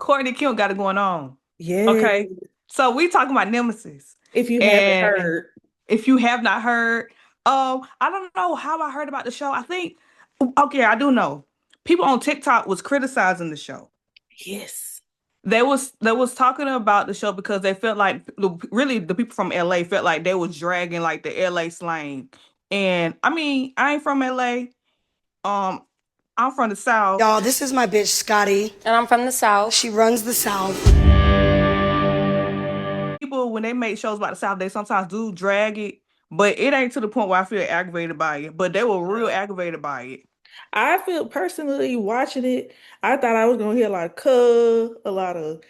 Courtney Kim got it going on. Yeah. Okay. So we talking about Nemesis. If you haven't And heard, if you have not heard, I don't know how I heard about the show. I think okay, I do know. People on TikTok was criticizing the show. yes. They was talking about the show because they felt like really the people from LA felt like they was dragging like the LA slang. And I mean, I ain't from LA. Um, I'm from the South. Y'all, this is my bitch, Scotty. And I'm from the South. She runs the South. People when they make shows about the South, they sometimes do drag it, but it ain't to the point where I feel aggravated by it. But they were real aggravated by it. I feel personally watching it, I thought I was gonna hear a lot of cuh, a lot of,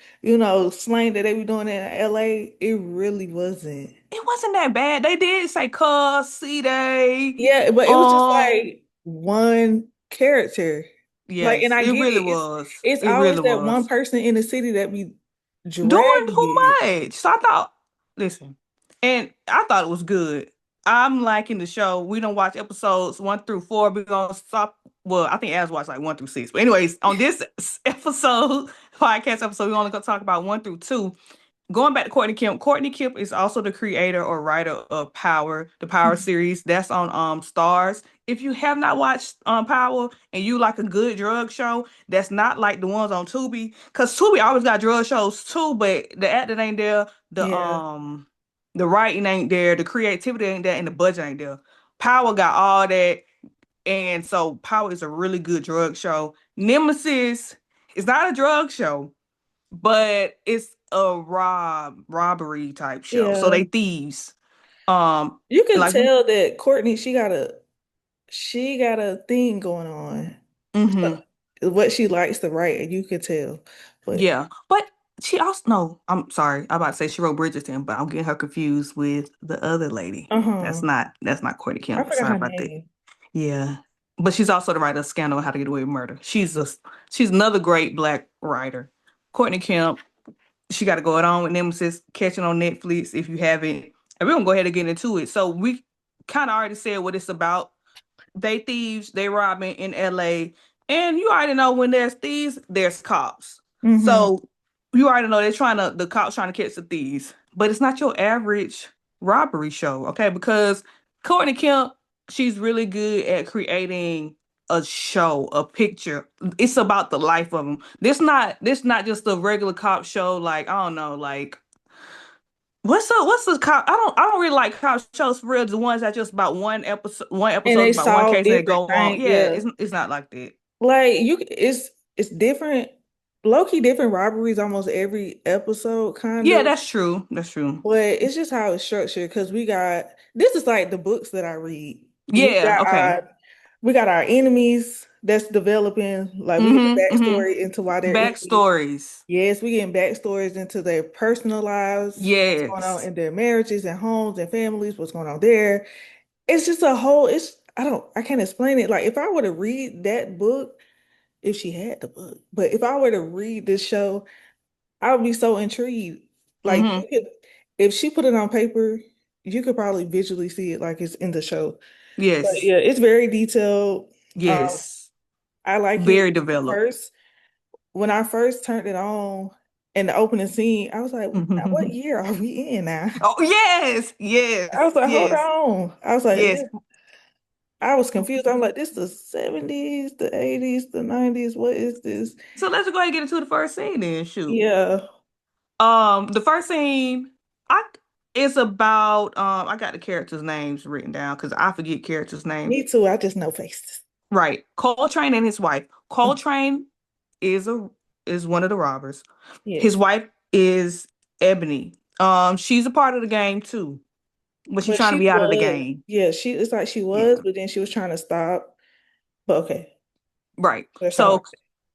slang that they be doing in LA. It really wasn't. It wasn't that bad. They did say cuss, see they. Yeah, but it was just Um, like one character. Like, and yes, I it get really it. was. It's It always really that one was. person in the city that be Doing dragging too it. much. So I thought, listen, and I thought it was good. I'm liking the show. We don't watch episodes 1 through 4. We're gonna stop. Well, I think As watched like 1 through 6. But anyways, on this episode, podcast episode, we're only gonna talk about 1 through 2. Going back to Courtney Kemp. Courtney Kemp is also the creator or writer of Power, the Power series. That's on Stars. If you have not watched Power and you like a good drug show, that's not like the ones on Tubi, because Tubi always got drug shows too, but the acting ain't there, Yeah. the writing ain't there, the creativity ain't there, and the budget ain't there. Power got all that, and so Power is a really good drug show. Nemesis is not a drug show, but it's a robbery type show. So Yeah. they thieves. You can Like tell that Courtney, she got a thing going on. mm-hmm. What she likes to write, and you can tell. But Yeah. But she also no, I'm sorry. I'm about to say she wrote Bridgerton, but I'm getting her confused with the other lady. uh-huh. That's not Courtney I Kemp. forgot Sorry her about that. name. Yeah. But she's also the writer of Scandal: How to Get Away with Murder. She's another great black writer. Courtney Kemp, she got to go it on with Nemesis, catching on Netflix if you haven't. And we're gonna go ahead and get into it. So we kind of already said what it's about. They thieves, they robbing in LA. And you already know when there's thieves, there's cops. Mm-hmm. So you already know the cops trying to catch the thieves. But it's not your average robbery show, okay? Because Courtney Kemp, she's really good at creating a show, a picture. It's about the life of them. This not just a regular cop show, like, I don't know, like what's the cop? I don't really like cop shows for real. The ones that just about one And episode is they about one solve case and they different go on. things. Yeah, Yeah. it's not like that. Like it's different, low-key different robberies almost every episode, kind Yeah, of. that's true. That's true. But it's just how it's structured because this is like the books that I read. We Yeah, got okay. our enemies that's developing, like we get the Mm-hmm. backstory into why Mm-hmm. they're enemies. Backstories. Yes, we getting backstories into their personal lives, what's going on Yes. in their marriages and homes and families, what's going on there. It's just a whole, I can't explain it. Like if I were to read that book, if she had the book, but if I were to read this show, I would be so intrigued. Like Mm-hmm. if she put it on paper, you could probably visually see it like it's in the show. But Yes. yeah, it's very detailed. Um, Yes. I like it. Very developed. First, when I first turned it on in the opening scene, I was like, now what year are we in now? Oh, yes. I Yes. was like, hold Yes. on. I was like, Yes. I was confused. I'm like, this the 70s, the 80s, the 90s. What is this? So let's go ahead and get into the first scene then. Shoot. Yeah, The first scene I is about I got the characters' names written down because I forget characters' names. me too. I just know faces. Right. Coltrane and his wife. Coltrane is a is one of the robbers. His Yes. wife is Ebony. She's a part of the game too, but she's But trying to she be out of the was, game. yeah, it's like she was, Yeah. but then she was trying to stop. But okay, Right. that's all. So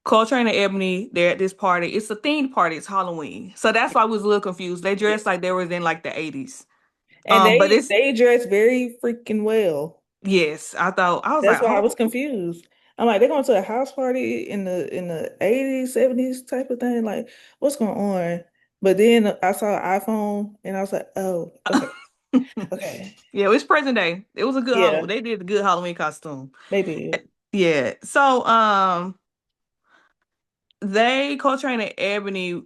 Coltrane and Ebony, they're at this party. It's a themed party. It's Halloween. So that's why I was a little confused. They Yeah. dressed like they was in like the 80s. And But they it's they dress very freaking well. yes, I was That's like, why I was hold confused. I'm like, they're going to a house party in the 80s, 70s type of thing. Like, what's going on? But then I saw an iPhone and I was like, oh, okay, on. okay. Yeah, it's present day. It was a good Yeah, Halloween. They did a good Halloween costume. they did. Yeah. So Coltrane and Ebony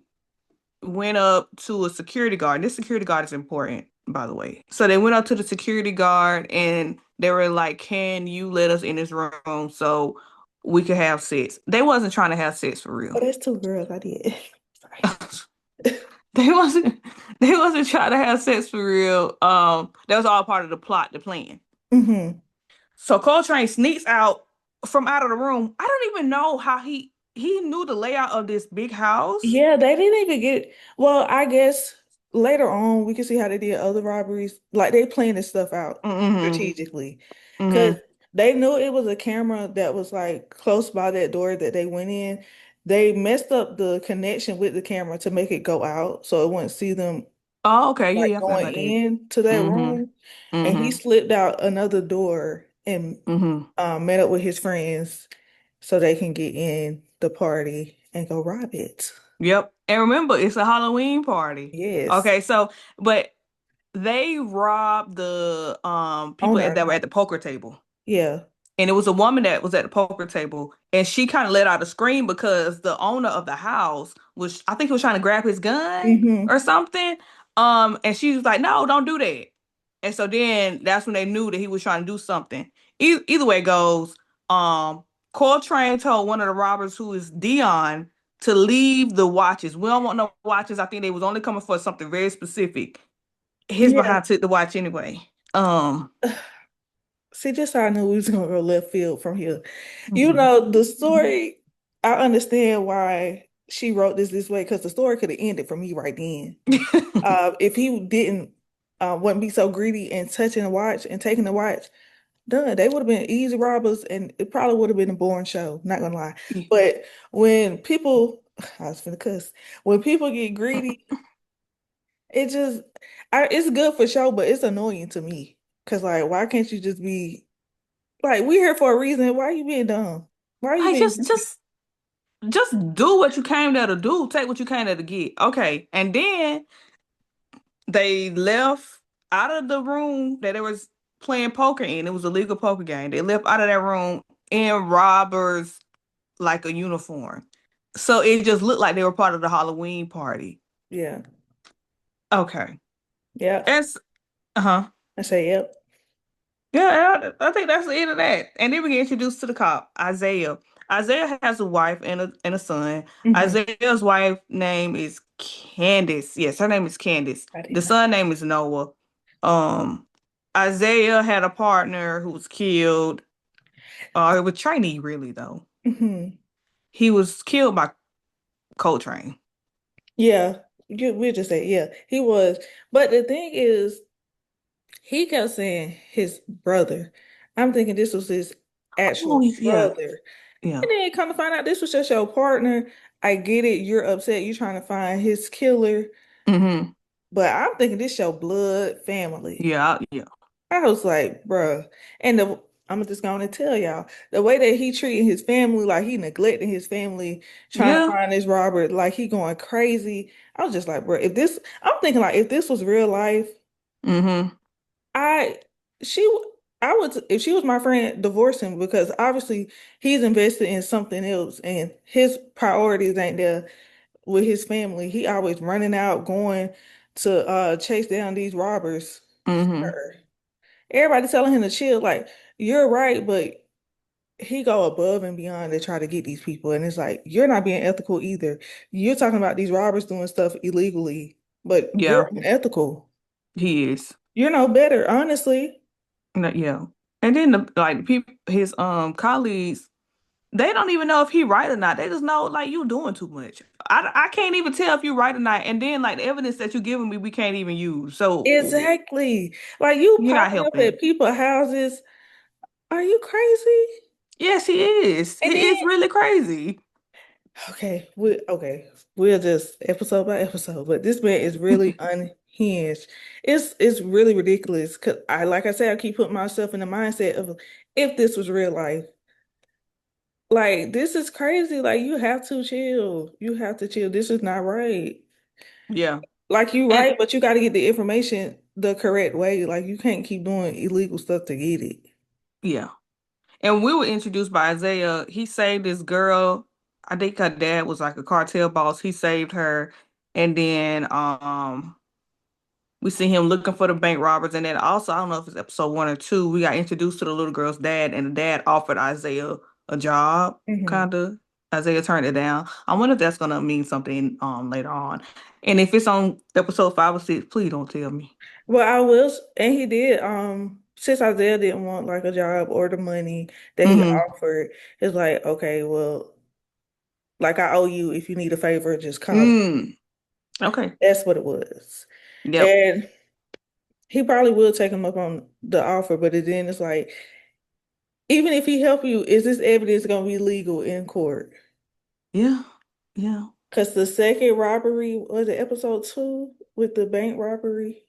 went up to a security guard. This security guard is important, by the way. So they went up to the security guard and they were like, "Can you let us in this room so we could have sex?" They wasn't trying to have sex for real. Oh, that's two girls. I did. Sorry. They wasn't they wasn't trying to have sex for real. That was all part of the plot, the plan. Hmm. So Coltrane sneaks out from out of the room. I don't even know how he knew the layout of this big house. Yeah, they didn't even get. Well, I guess later on we can see how they did other robberies. Like they planned this stuff out Mm-hmm. strategically because Mm-hmm. they knew it was a camera that was like close by that door that they went in. They messed up the connection with the camera to make it go out so it wouldn't see them Oh, okay. Yeah, like yeah, I forgot going about that. into that Mm-hmm. room. And he Mm-hmm. slipped out another door and Mm-hmm. met up with his friends so they can get in the party and go rob it. Yep. And remember, it's a Halloween party. Yes. Okay, so but they robbed the people Owner. that were at the poker table. Yeah. And it was a woman that was at the poker table, and she kind of let out a scream because the owner of the house was, I think he was trying to grab his gun Hmm. or something. And she was like, "No, don't do that." And so then that's when they knew that he was trying to do something. Either way it goes, Coltrane told one of the robbers, who is Dion, to leave the watches. We don't want no watches. I think they was only coming for something very specific. His Yeah. behind took the watch anyway. See, just how I knew we was gonna go left field from here. You Mhm. know, the story, I understand why she wrote this way because the story could have ended for me right then. If he didn't wouldn't be so greedy and touching the watch and taking the watch, done. They would have been easy robbers and it probably would have been a boring show, not gonna lie. But when people I was finna cuss, when people get greedy, it just it's good for show, but it's annoying to me. Cause like why can't you just be like we here for a reason? Why are you being dumb? Why are you Like being just do what you came there to do. Take what you came there to get. Okay. And then they left out of the room that they was playing poker in. It was a legal poker game. They left out of that room in robbers like a uniform. So it just looked like they were part of the Halloween party. yeah. Okay. Yeah. That's uh-huh. I say yep. Yeah, I think that's the end of that. And then we get introduced to the cop, Isaiah. Isaiah has a wife and a son. Hmm. Isaiah's wife name is Candace. Yes, her name is Candace. I did The not. son name is Noah. Um, Isaiah had a partner who was killed. It was trainee, really though. Hmm. He was killed by Coltrane. Yeah. We'll just say yeah, he was. But the thing is, he kept saying his brother. I'm thinking this was his Oh actual yeah, brother. yeah. And then come to find out this was just your partner. I get it. You're upset. You're trying to find his killer. Mm-hmm. But I'm thinking this your blood family. Yeah, yeah, I was like, bruh. And I'm just gonna tell y'all the way that he treating his family, like he neglecting his family, trying to yeah. find this Robert, like he going crazy. I was just like, bro, if this, I'm thinking like if this was real life, Mm-hmm. I, she, I would, if she was my friend, divorce him because obviously he's invested in something else and his priorities ain't there with his family. He always running out, going to chase down these robbers. Mm-hmm. Sir. Everybody telling him to chill, like, you're right, but he go above and beyond to try to get these people. And it's like, you're not being ethical either. You're talking about these robbers doing stuff illegally, but you're Yeah, unethical. he is. You're no better, honestly. No, yeah. And then the like people his colleagues, they don't even know if he right or not. They just know like you doing too much. I can't even tell if you right or not. And then like the evidence that you're giving me, we can't even use. So Exactly. Like you you're not popping up helping. at people's houses. Are you crazy? Yes, he is. And He then is really crazy. okay, we'll just episode by episode, but this man is really unhinged. It's really ridiculous because I like I said, I keep putting myself in the mindset of if this was real life. Like this is crazy. Like you have to chill. You have to chill. This is not right. Yeah. Like you And right, but you got to get the information the correct way. Like you can't keep doing illegal stuff to get it. yeah. And we were introduced by Isaiah. He saved this girl. I think her dad was like a cartel boss. He saved her, and then we see him looking for the bank robbers, and then also I don't know if it's episode 1 or 2. We got introduced to the little girl's dad, and the dad offered Isaiah a job, Hmm. kind of. Isaiah turned it down. I wonder if that's gonna mean something later on. And if it's on episode 5 or 6, please don't tell me. Well, I will, and he did. Since Isaiah didn't want like a job or the money that he Mm-hmm. offered, it's like, okay, well, like I owe you. If you need a favor, just call me. Mm. Okay. That's what it was. Yep. And he probably will take him up on the offer, but then it's like, even if he help you, is this evidence gonna be legal in court? Yeah. Yeah. Because the second robbery was it episode 2 with the bank robbery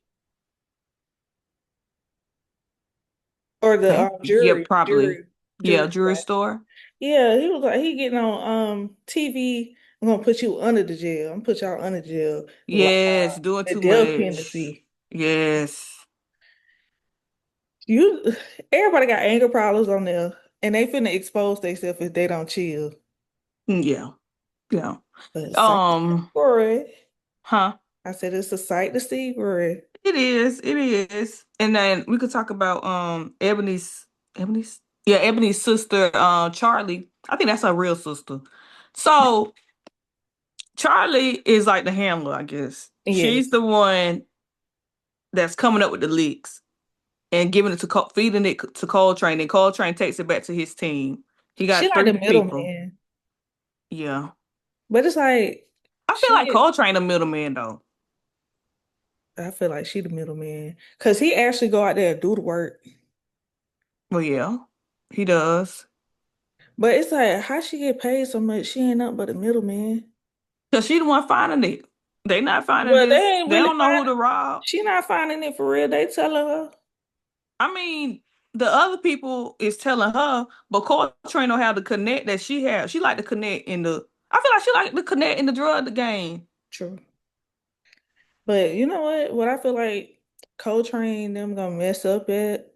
or the Bank. Yeah, jury, probably. jury, Yeah, jury jewelry spot. store. Yeah, he was like he getting on TV. I'm gonna put you under the jail. I'm gonna put y'all under jail while Yes, doing the too death much. penalty. Yes. You everybody got anger problems on there, and they finna expose themselves if they don't chill. Yeah. Yeah. But it's a sight to see, Um, boy. huh? I said it's a sight to see, boy. It is. It is. And then we could talk about Ebony's sister, Charlie. I think that's her real sister. So Charlie is like the handler, I guess. She's Yes, the one that's coming up with the leaks and giving it to feeding it to Coltrane, and Coltrane takes it back to his team. He she got like the 3 people. middleman, Yeah. but it's like I feel like she. Coltrane the middleman though. I feel like she the middleman because he actually go out there and do the work. Well, yeah, he does. But it's like how she get paid so much? She ain't nothing but a middleman. Cause she the one finding it. They not finding Well, they this. ain't They really don't know who finding. to rob. She not finding it for real. They telling her. I mean, the other people is telling her, but Coltrane don't have the connect that she has. She like to connect in the. I feel like she like to connect in the drug game. True. But you know what? What I feel like Coltrane them gonna mess up at,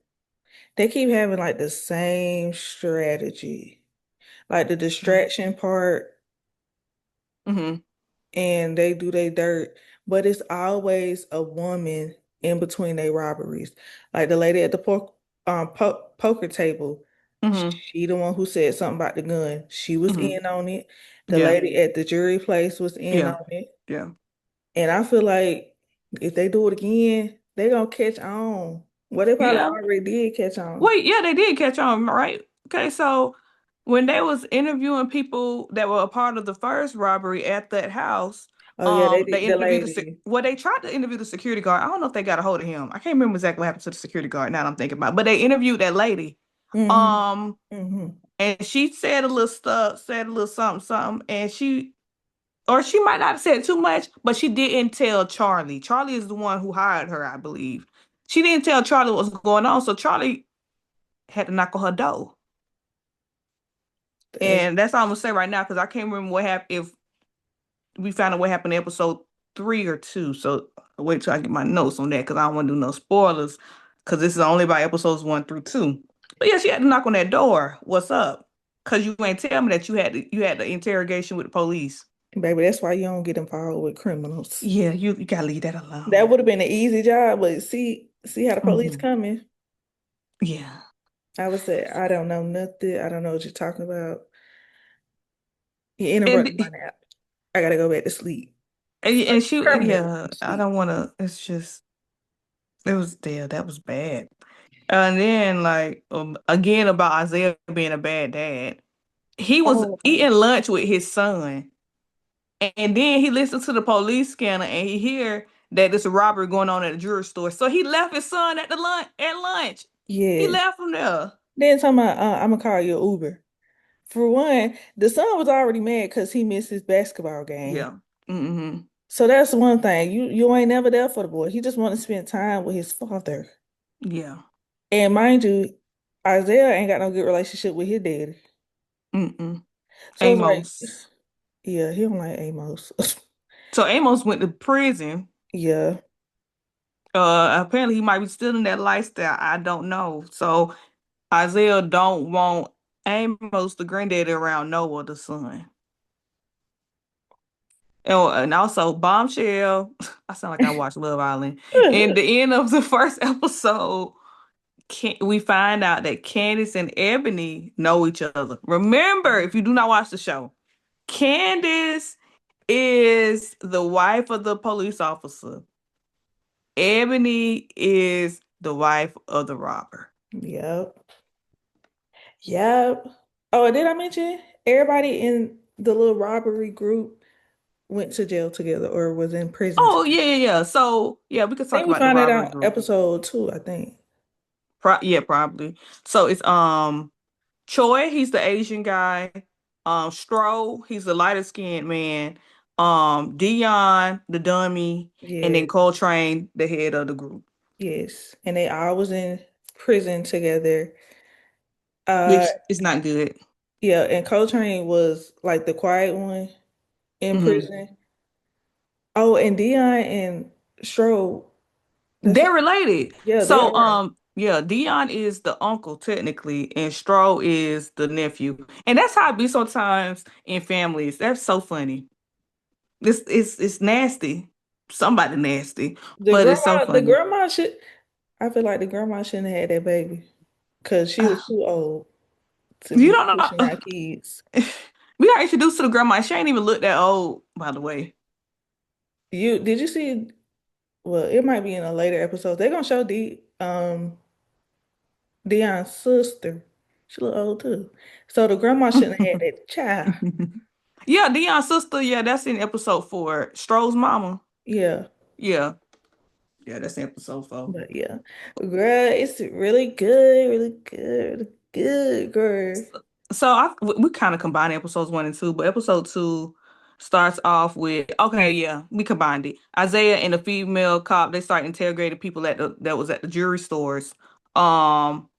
they keep having like the same strategy. Like the distraction part Mm-hmm. and they do their dirt, but it's always a woman in between their robberies. Like the lady at the poker table, Mm-hmm. she the one who said something about the gun. She was Mm-hmm. in on it. The Yeah. lady at the jury place was in Yeah. on it. Yeah. And I feel like if they do it again, they gonna catch on. Well, they probably Yeah. already did catch on. Wait, yeah, they did catch on, right? Okay, so when they was interviewing people that were a part of the first robbery at that house, Oh yeah, they they did. The interviewed lady. they tried to interview the security guard. I don't know if they got a hold of him. I can't remember exactly what happened to the security guard now that I'm thinking about it. But they interviewed that lady. Hmm. Um, Hmm. and she said a little stuff, said a little something, something, and she might not have said too much, but she didn't tell Charlie. Charlie is the one who hired her, I believe. She didn't tell Charlie what was going on, so Charlie had to knock on her door. And that's all I'm gonna say right now because I can't remember what happened if we found out what happened in episode 3 or 2. So I'll wait till I get my notes on that because I don't want to do no spoilers because this is only about episodes 1 through 2. But yeah, she had to knock on that door. What's up? Because you ain't tell me that you had the interrogation with the police. Baby, that's why you don't get involved with criminals. Yeah, you gotta leave that That alone. would have been an easy job, but see how the police Hmm. coming. Yeah. I would say, I don't know nothing. I don't know what you're talking about. You And interrupted my nap. I gotta go back to sleep. Like and she permanently yeah, I sleep. don't wanna it's just it was there, that was bad. And then like again about Isaiah being a bad dad. He was Oh my. eating lunch with his son, and then he listened to the police scanner and he hear that there's a robbery going on at the jewelry store. So he left his son at the lunch. He Yes. left him there. Then talking about I'm gonna call you an Uber. For one, the son was already mad because he missed his basketball game. Yeah. Mm-hmm. So that's one thing. You ain't never there for the boy. He just want to spend time with his father. Yeah. And mind you, Isaiah ain't got no good relationship with his daddy. Mm-mm. So it's like, Amos. yeah, he don't like Amos. So Amos went to prison. Yeah. Apparently he might be still in that lifestyle. I don't know. So Isaiah don't want Amos, the granddaddy, around Noah, the son. And also Bombshell. I sound like I watched Love Island. In the end of the first episode, we find out that Candace and Ebony know each other. Remember, if you do not watch the show, Candace is the wife of the police officer. Ebony is the wife of the robber. Yep. Yep. Oh, did I mention everybody in the little robbery group went to jail together or was in prison Oh, together? yeah, yeah, yeah. So, yeah, we could I talk think we about the found that robbery out group. episode 2, I think. Yeah, probably. So it's Choi, he's the Asian guy. Stro, he's the lighter skinned man. Dion, the dummy, and Yeah. then Coltrane, the head of the group. Yes. And they all was in prison together. Uh, Which is not good. yeah, and Coltrane was like the quiet one in Hmm. prison. Oh, and Dion and Stro, that's They're related. yeah, they So, are. yeah, Dion is the uncle technically, and Stro is the nephew. And that's how it be sometimes in families. That's so funny. It's nasty. Somebody nasty, but it's so The funny. grandma should I feel like the grandma shouldn't have had that baby because she was too old to You be don't pushing know. our kids. We got introduced to the grandma. She ain't even look that old, by the way. You did you see? Well, it might be in a later episode. They're gonna show Dion's sister. She look old too. So the grandma shouldn't have had that child. Yeah, Dion's sister. Yeah, that's in episode 4. Stroh's mama. Yeah, Yeah, yeah, that's in episode 4. but yeah, girl, it's really good, girl. So we kind of combined episodes 1 and 2, but episode 2 starts off with, okay, yeah, we combined it. Isaiah and the female cop, they start interrogating people that was at the jewelry stores. Um,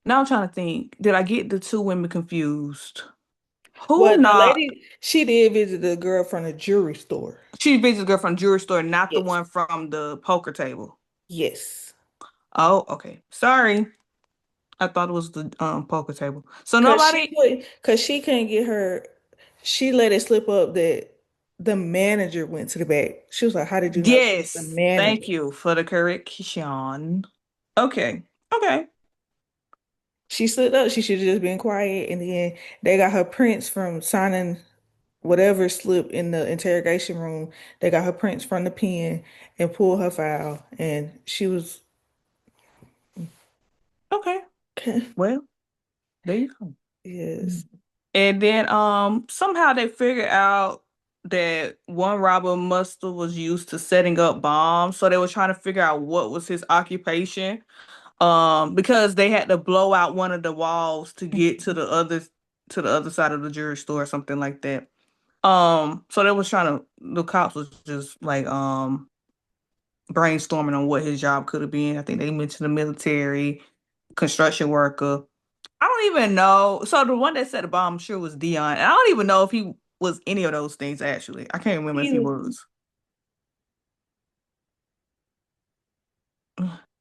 Now I'm trying to think. Did I get the two women confused? Well, Who the not? lady she did visit the girl from the jewelry store. She visited the girl from the jewelry store, not the Yes, one from the poker table. yes. Oh, okay. Sorry. I thought it was the poker table. So Cause nobody. she couldn't get her. She let it slip up that the manager went to the back. She was like, "How did you know that was the Yes. manager?" Thank you for the correction. Okay. Okay. She slipped up. She should have just been quiet. And then they got her prints from signing whatever slip in the interrogation room. They got her prints from the pen and pulled her file. And she was, Okay. Well, there you go. yes. And then somehow they figured out that one robber muster was used to setting up bombs. So they were trying to figure out what was his occupation. Because they had to blow out one of the walls to get to the other side of the jewelry store or something like that. So they was trying to the cops was just like brainstorming on what his job could have been. I think they mentioned the military, construction worker. I don't even know. So the one that set the bomb, I'm sure, was Dion. And I don't even know if he was any of those things actually. I can't remember if he Either. was.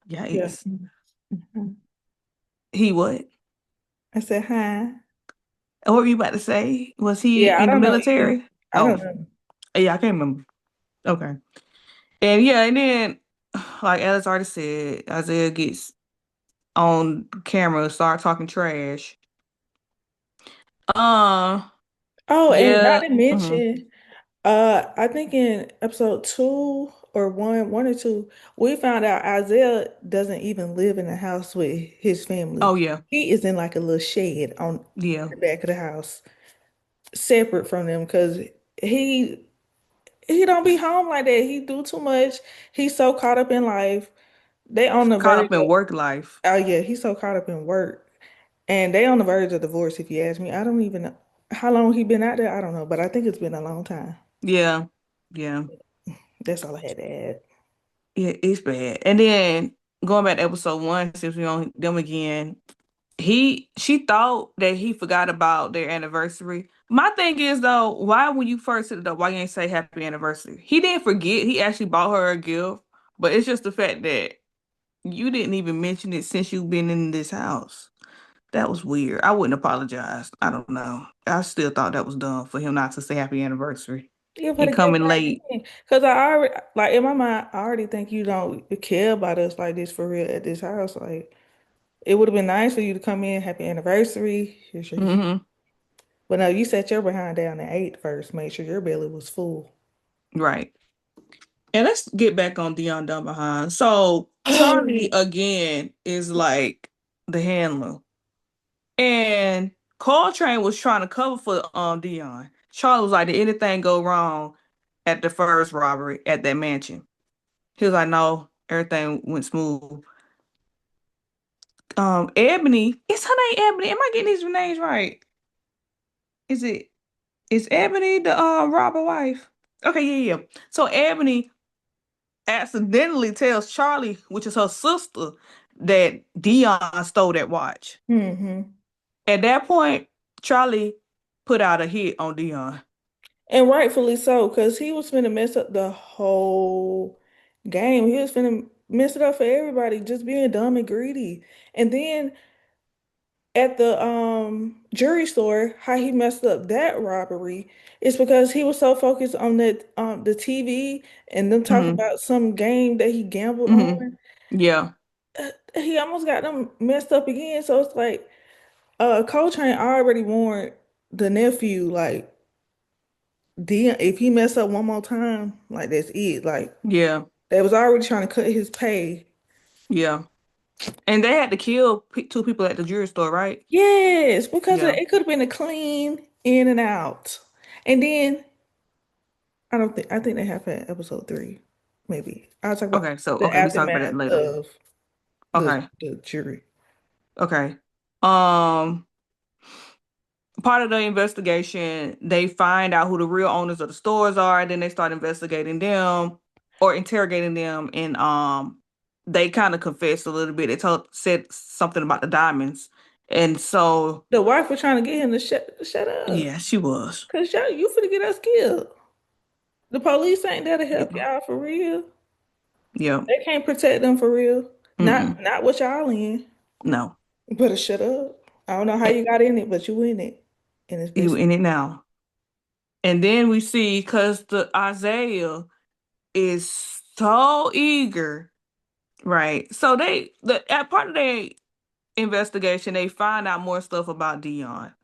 Yeah. Yikes. Mhm. He what? I said, hi. What were you about to say? Was he Yeah, I in the don't know either. military? I Oh, don't know. yeah, I can't remember. Okay. And yeah, and then like Alex already said, Isaiah gets on camera, start talking trash. Uh, Oh, and not yeah. to Mhm. mention, I think in episode 2 or one or two, we found out Isaiah doesn't even live in the house with his Oh family. yeah. He is in like a little shed on Yeah. the back of the house, separate from them, because he he don't be home like that. He do too much. He's so caught up in life. They on the Caught verge up in of, work life. oh yeah, he's so caught up in work. And they on the verge of divorce, if you ask me. I don't even know how long he been out there. I don't know, but I think it's been a long time. Yeah. Yeah. That's all I had to add. Yeah, it's bad. And then going back to episode 1, since we on them again, she thought that he forgot about their anniversary. My thing is though, why when you first hit it up, why you ain't say happy anniversary? He didn't forget. He actually bought her a gift, but it's just the fact that you didn't even mention it since you've been in this house. That was weird. I wouldn't apologize. I don't know. I still thought that was dumb for him not to say happy anniversary Yeah, for and the gift coming back late. in. Because I already, like, in my mind, I already think you don't care about us like this for real at this house. Like, it would have been nice for you to come in, happy anniversary. Here's your gift. Hmm. But no, you sat your behind down and ate first. Make sure your belly was full. Right. And let's get back on Dion down behind. So Charlie again is like the handler. And Coltrane was trying to cover for Dion. Charlie was like, did anything go wrong at the first robbery at that mansion? He was like, no, everything went smooth. Ebony, is her name Ebony? Am I getting these names right? Is it is Ebony the robber wife? Okay, yeah, yeah. So Ebony accidentally tells Charlie, which is her sister, that Dion stole that watch. Hmm. At that point, Charlie put out a hit on Dion. And rightfully so, because he was finna mess up the whole game. He was finna mess it up for everybody, just being dumb and greedy. And then at the jury store, how he messed up that robbery is because he was so focused on the TV and them talking Hmm. about some game that he gambled Hmm. on. Yeah, He almost got them messed up again. So it's like Coltrane already warned the nephew, like, Dion, if he mess up one more time, like that's it. Like yeah, they was already trying to cut his pay. yeah. And they had to kill two people at the jewelry store, right? Yes, because Yeah. it could have been a clean in and out. And then I don't think I think they happened in episode three. Maybe. I'll talk about Okay, so the okay, we talk about that aftermath later. of Okay, the jury. okay. Um, Part of the investigation, they find out who the real owners of the stores are, and then they start investigating them or interrogating them, and they kind of confessed a little bit. They said something about the diamonds, and so The wife was trying to get him to shut up. yeah, she was. Cause y'all you finna get us killed. The police ain't there to help Yeah, y'all for real. yeah. They can't protect them for real. Mm-mm. Not what y'all in. No, You better shut up. I don't know how Eh, you got in it, but you in it. And it's you best. in it now. And then we see because the Isaiah is so eager, right? So at part of their investigation, they find out more stuff about Dion,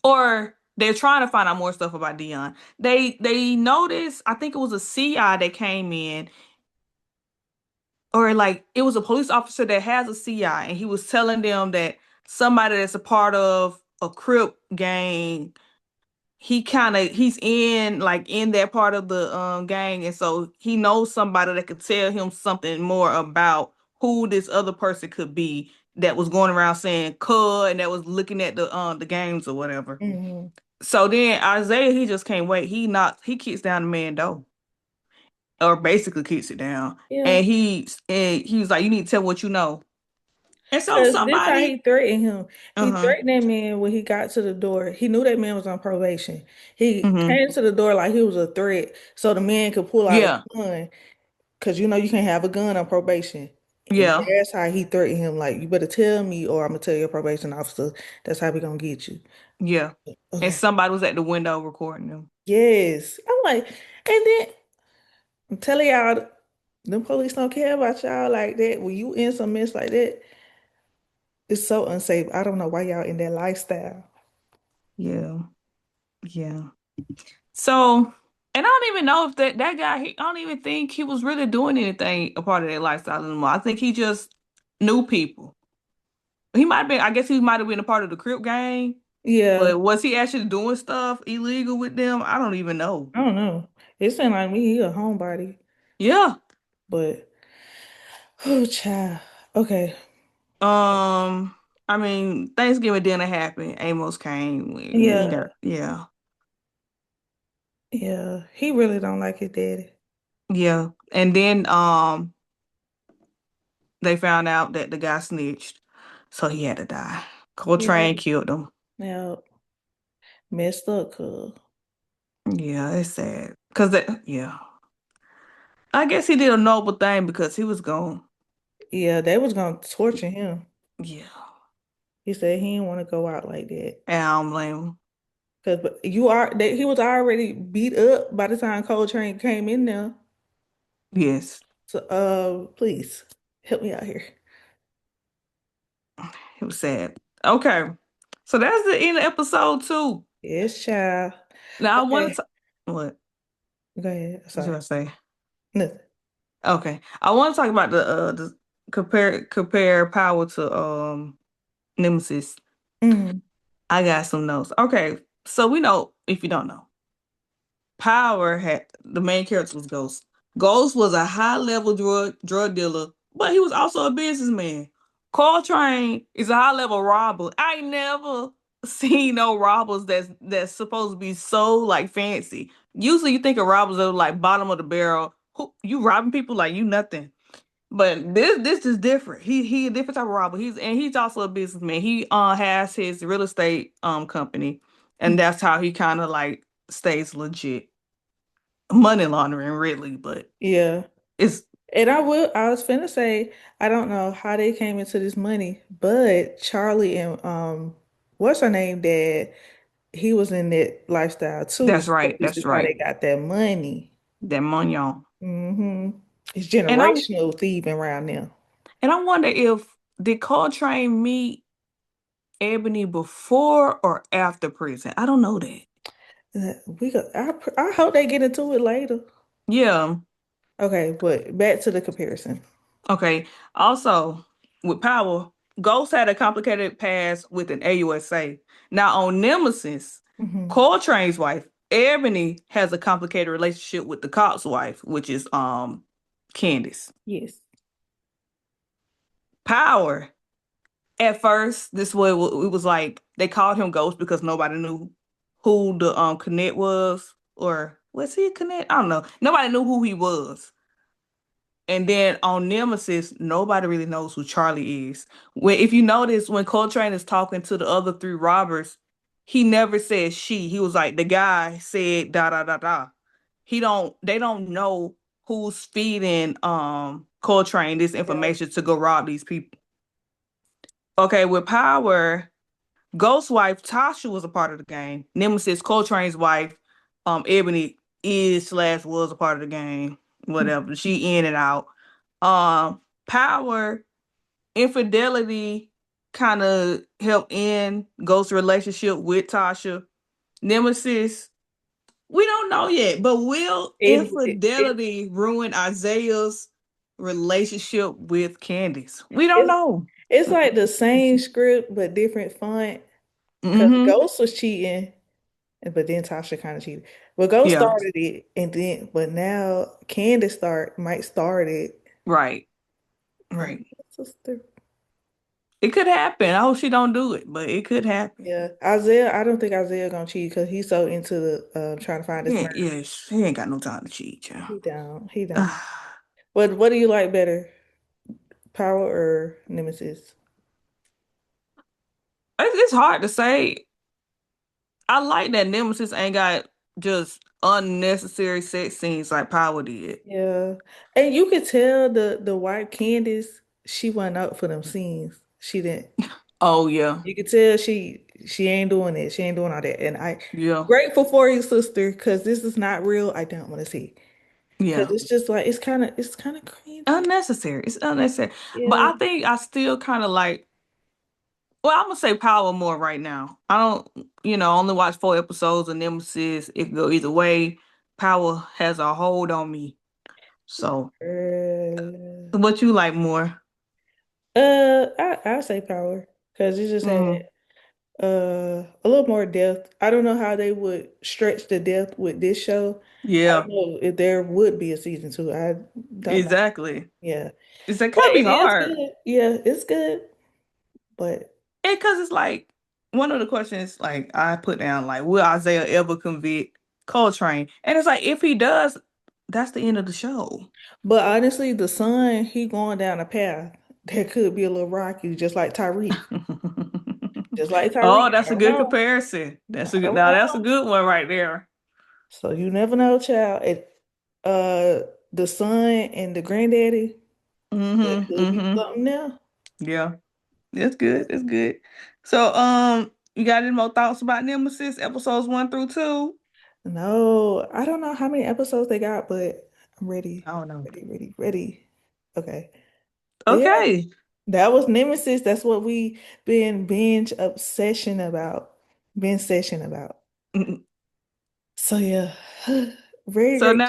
or they're trying to find out more stuff about Dion. They noticed, I think it was a CI that came in, or like it was a police officer that has a CI, and he was telling them that somebody that's a part of a Crip gang, he's in like in that part of the gang, and so he knows somebody that could tell him something more about who this other person could be that was going around saying cud and that was looking at the games or whatever. Hmm. So then Isaiah, he just can't wait. He kicks down the man door, or basically kicks it down. Yeah. And he was like, you need to tell what you know. And so Because this how somebody, he threatened him. He uh-huh, threatened that man when he got to the door. He knew that man was on probation. He mm-hmm, came to the door like he was a threat so the man could pull out a yeah, gun. Because you know you can't have a gun on probation. And yeah, that's how he threatened him. Like, you better tell me or I'm gonna tell your probation officer. That's how we gonna get you. yeah. And Okay. somebody was at the window recording them. Yes. I'm like, and then I'm telling y'all, them police don't care about y'all like that. When you in some mess like that, it's so unsafe. I don't know why y'all in that lifestyle. Yeah, yeah. So, and I don't even know if that guy, I don't even think he was really doing anything a part of that lifestyle anymore. I think he just knew people. He might have been, I guess he might have been a part of the Crip gang, Yeah, but was he actually doing stuff illegal with them? I don't even know. I don't know. It seemed like me, he a homebody, Yeah. but oh, child. Okay. Um, I mean, Thanksgiving dinner happened. Amos came. We Yeah, got, yeah. yeah. He really don't like his daddy. Yeah. And then they found out that the guy snitched, so he had to die. Yeah, Coltrane killed him. yeah. Messed up, cuz. Yeah, it's sad. Cause that, yeah, I guess he did a noble thing because he was gone. Yeah, they was gonna torture him. Yeah, He said he didn't want to go out like that. and I don't blame him. Because he was already beat up by the time Coltrane came in there. Yes, So please help me out here. it was sad. Okay, so that's the end of episode 2. Yes, child. Now I want Okay, to what? go ahead. What should Sorry. I say? Nothing. Okay, I want to talk about the compare power to Nemesis. Mm, I got some notes. Okay, so we know if you don't know, Power had the main character was Ghost. Ghost was a high level drug dealer, but he was also a businessman. Coltrane is a high level robber. I ain't never seen no robbers that's supposed to be so like fancy. Usually you think of robbers that are like bottom of the barrel. Who you robbing people like you nothing. But this is different. He a different type of robber. He's also a businessman. He has his real estate company, and that's how he kind of like stays legit. Money laundering, really, but yeah. it's And I was finna say, I don't know how they came into this money, but Charlie and what's her name, Dad, he was in that lifestyle too. that's So right. this That's is how right. they got that money. That money on. Hmm. It's And I generational thieving around now. and I wonder if did Coltrane meet Ebony before or after prison? I don't know that. I hope they get into it later. Yeah. Okay, but back to the comparison. Okay. Also, with Power, Ghost had a complicated past with an AUSA. Now on Nemesis, Hmm. Coltrane's wife, Ebony, has a complicated relationship with the cop's wife, which is Candace. Yes. Power. At first, this was it was like they called him Ghost because nobody knew who the Connect was, or was he a Connect? I don't know. Nobody knew who he was. And then on Nemesis, nobody really knows who Charlie is. When if you notice, when Coltrane is talking to the other 3 robbers, he never says she. He was like the guy said da da da da. They don't know who's feeding Coltrane this Yeah. information to go rob these people. Okay, with Power, Ghost's wife Tasha was a part of the game. Nemesis Coltrane's wife, Ebony is slash was a part of the game. Whatever. She in and out. Power, infidelity kind of helped end Ghost's relationship with Tasha. Nemesis, we don't know yet, but will It infidelity ruin Isaiah's relationship with Candace? We don't it's know. it's like the same script but different font. Because Mm-hmm. Ghost was cheating, but then Tasha kind of cheated. But Ghost Yeah, started it, and then but now Candace might start it. right. Like, Right. sister. It could happen. I hope she don't do it, but it could happen. Yeah, Isaiah. I don't think Isaiah gonna cheat because he's so into the trying to find his murder. Yes, he ain't got no time to cheat, y'all. He down. He down. What do you like better, Power or Nemesis? It's hard to say. I like that Nemesis ain't got just unnecessary sex scenes like Power did. Yeah, and you could tell the white Candace she went out for them scenes. She didn't. Oh yeah, You could tell she ain't doing it. She ain't doing all that. And I yeah, grateful for you, sister, because this is not real. I don't want to see. Because yeah. it's just like it's kind of cringy. Unnecessary. It's unnecessary. But Yeah. I think I still kind of like. Well, I'm gonna say Power more right now. I don't, only watch 4 episodes of Nemesis. It could go either way. Power has a hold on me. So, Uh, what you like more? I say Power because it just had Mm, a little more depth. I don't know how they would stretch the depth with this show. I don't yeah, know if there would be a season 2. I don't know. exactly. Yeah. It's that But could be it is hard. good. Yeah, it's good. But Because it's like one of the questions like I put down like will Isaiah ever convict Coltrane? And it's like if he does, that's the end of the show. But honestly, the son, he going down a path that could be a little rocky, just like Tyreek. Just like Oh, Tyreek. I that's a don't good know. comparison. I don't Now that's a know. good one right there. So you never know, child. The son and the granddaddy, that Mm-hmm. could be Mm-hmm. something now. Yeah. It's good. It's good. So You got any more thoughts about Nemesis episodes 1 through 2? No, I don't know how many episodes they got, but I'm ready. I don't know. Ready. Okay. But yeah, Okay. that was Nemesis. That's what we been binge obsession about. Binge session about. Mm-mm. So yeah, very So great. now